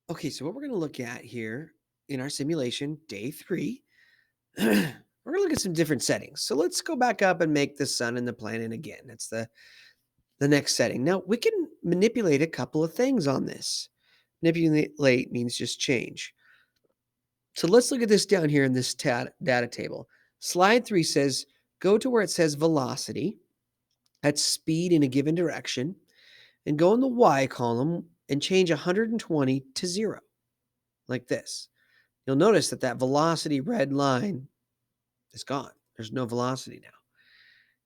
Okay, so what we're going to look at here in our simulation, day 3, we're going to look at some different settings. So let's go back up and make the sun and the planet again. That's the next setting. Now, we can manipulate a couple of things on this. Manipulate means just change. So let's look at this down here in this data table. Slide 3 says go to where it says velocity, that's speed in a given direction, and go in the y column and change 120 to 0, like this. You'll notice that that velocity red line is gone. There's no velocity now.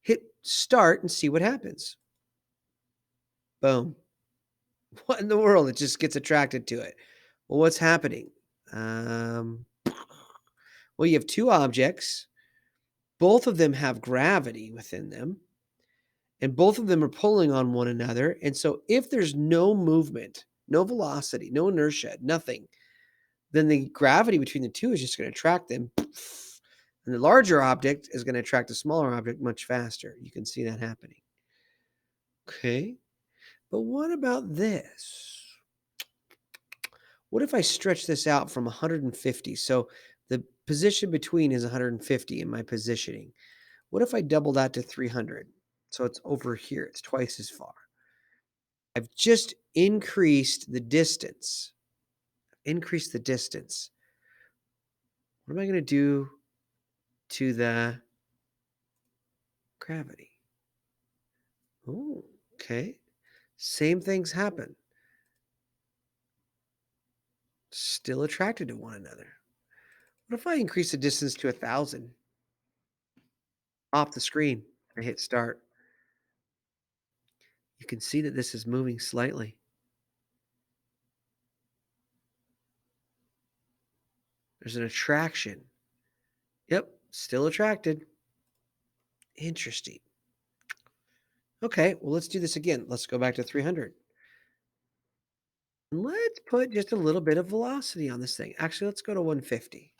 Hit start and see what happens. Boom. What in the world? It just gets attracted to it. Well, what's happening? Um, well, you have two objects. Both of them have gravity within them, and both of them are pulling on one another. And so, if there's no movement, no velocity, no inertia, nothing, then the gravity between the two is just going to attract them. And the larger object is going to attract the smaller object much faster. You can see that happening. Okay. But what about this? What if I stretch this out from 150? So the position between is 150 in my positioning. What if I double that to 300? So it's over here. It's twice as far. I've just increased the distance. Increase the distance. What am I going to do to the gravity? Oh, okay. Same things happen. Still attracted to one another. What if I increase the distance to 1,000 off the screen and hit start? You can see that this is moving slightly. There's an attraction. Yep, still attracted. Interesting. Okay, well, let's do this again. Let's go back to 300. Let's put just a little bit of velocity on this thing. Actually, let's go to 150.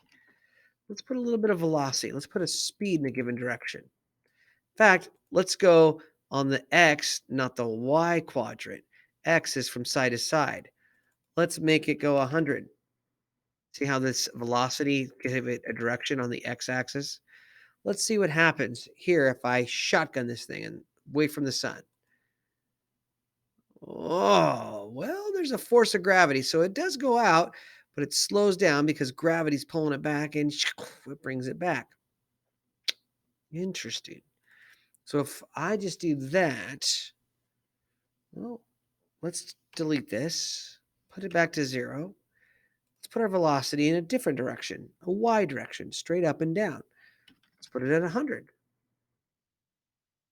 Let's put a little bit of velocity. Let's put a speed in a given direction. In fact, let's go on the X, not the Y quadrant. X is from side to side. Let's make it go 100. See how this velocity give it a direction on the x-axis? Let's see what happens here if I shotgun this thing and away from the sun. Oh, well, there's a force of gravity, so it does go out, but it slows down because gravity's pulling it back and it brings it back. Interesting. So if I just do that, well, let's delete this, put it back to 0. Let's put our velocity in a different direction, a y direction, straight up and down. Let's put it at 100.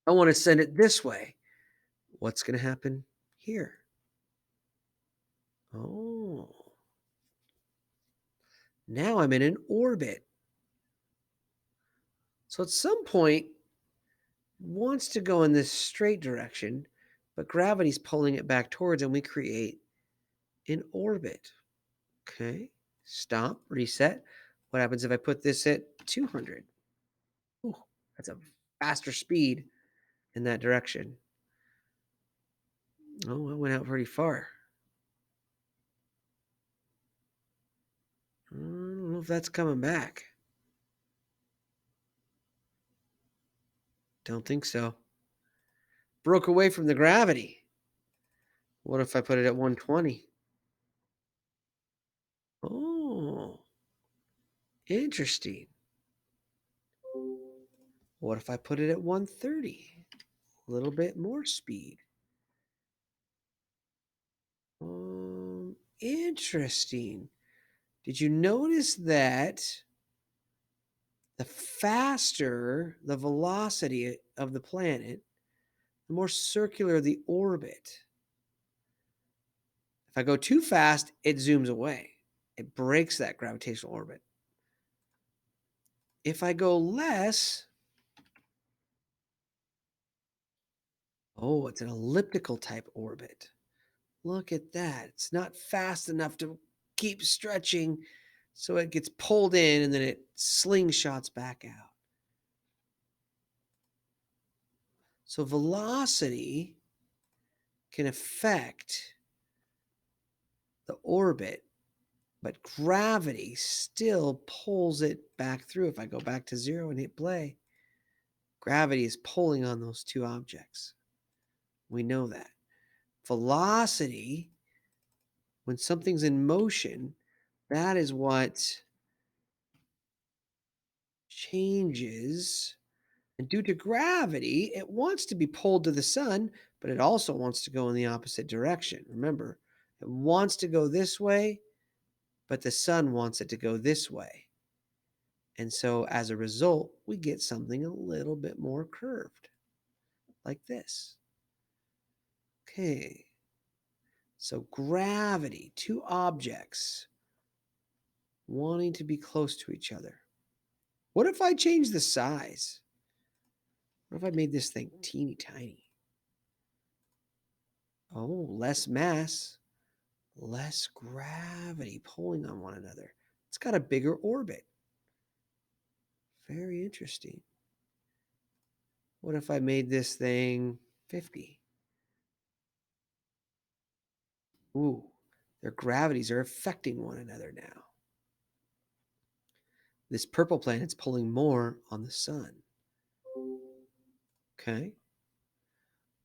I want to send it this way. What's going to happen here? Oh, now I'm in an orbit. So at some point, it wants to go in this straight direction, but gravity's pulling it back towards, and we create an orbit. Okay, stop, reset. What happens if I put this at 200? Ooh, that's a faster speed in that direction. Oh, it went out pretty far. I don't know if that's coming back. Don't think so. Broke away from the gravity. What if I put it at 120? Oh, interesting. What if I put it at 130? A little bit more speed. Interesting. Did you notice that the faster the velocity of the planet, the more circular the orbit? If I go too fast, it zooms away. It breaks that gravitational orbit. If I go less, oh, it's an elliptical type orbit. Look at that. It's not fast enough to keep stretching, so it gets pulled in and then it slingshots back out. So velocity can affect the orbit but gravity still pulls it back through. If I go back to 0 and hit play, gravity is pulling on those two objects. We know that. Velocity, when something's in motion, that is what changes. And due to gravity, it wants to be pulled to the sun, but it also wants to go in the opposite direction. Remember, it wants to go this way, but the sun wants it to go this way. And so as a result, we get something a little bit more curved, like this. Okay. So gravity, two objects wanting to be close to each other. What if I change the size? What if I made this thing teeny tiny? Oh, less mass, less gravity pulling on one another. It's got a bigger orbit. Very interesting. What if I made this thing 50? Ooh, their gravities are affecting one another now. This purple planet's pulling more on the sun. Okay.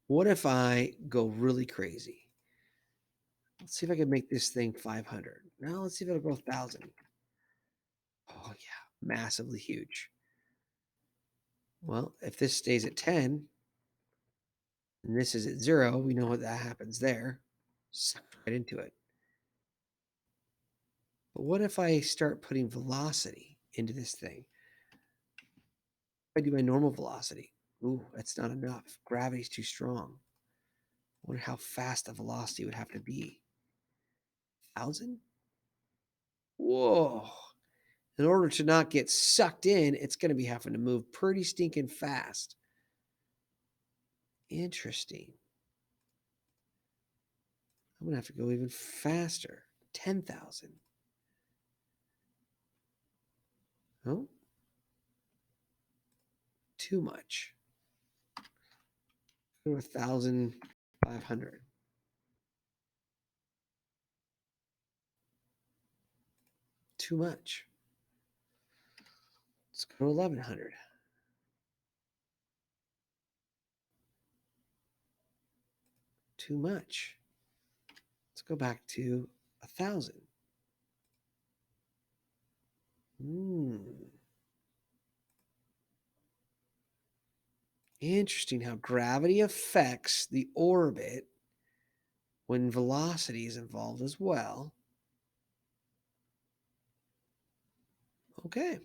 What if I go really crazy? Let's see if I can make this thing 500. Now let's see if it'll go 1,000. Oh, yeah, massively huge. Well, if this stays at 10 and this is at 0, we know what that happens there. Sucked right into it. But what if I start putting velocity into this thing? If I do my normal velocity, ooh, that's not enough. Gravity's too strong. I wonder how fast the velocity would have to be. 1,000? Whoa. In order to not get sucked in, it's going to be having to move pretty stinking fast. Interesting. I'm going to have to go even faster. 10,000. Oh, too much. Go to 1,500. Too much. Let's go to 1,100. Too much. Let's go back to 1,000. Interesting how gravity affects the orbit when velocity is involved as well. Okay.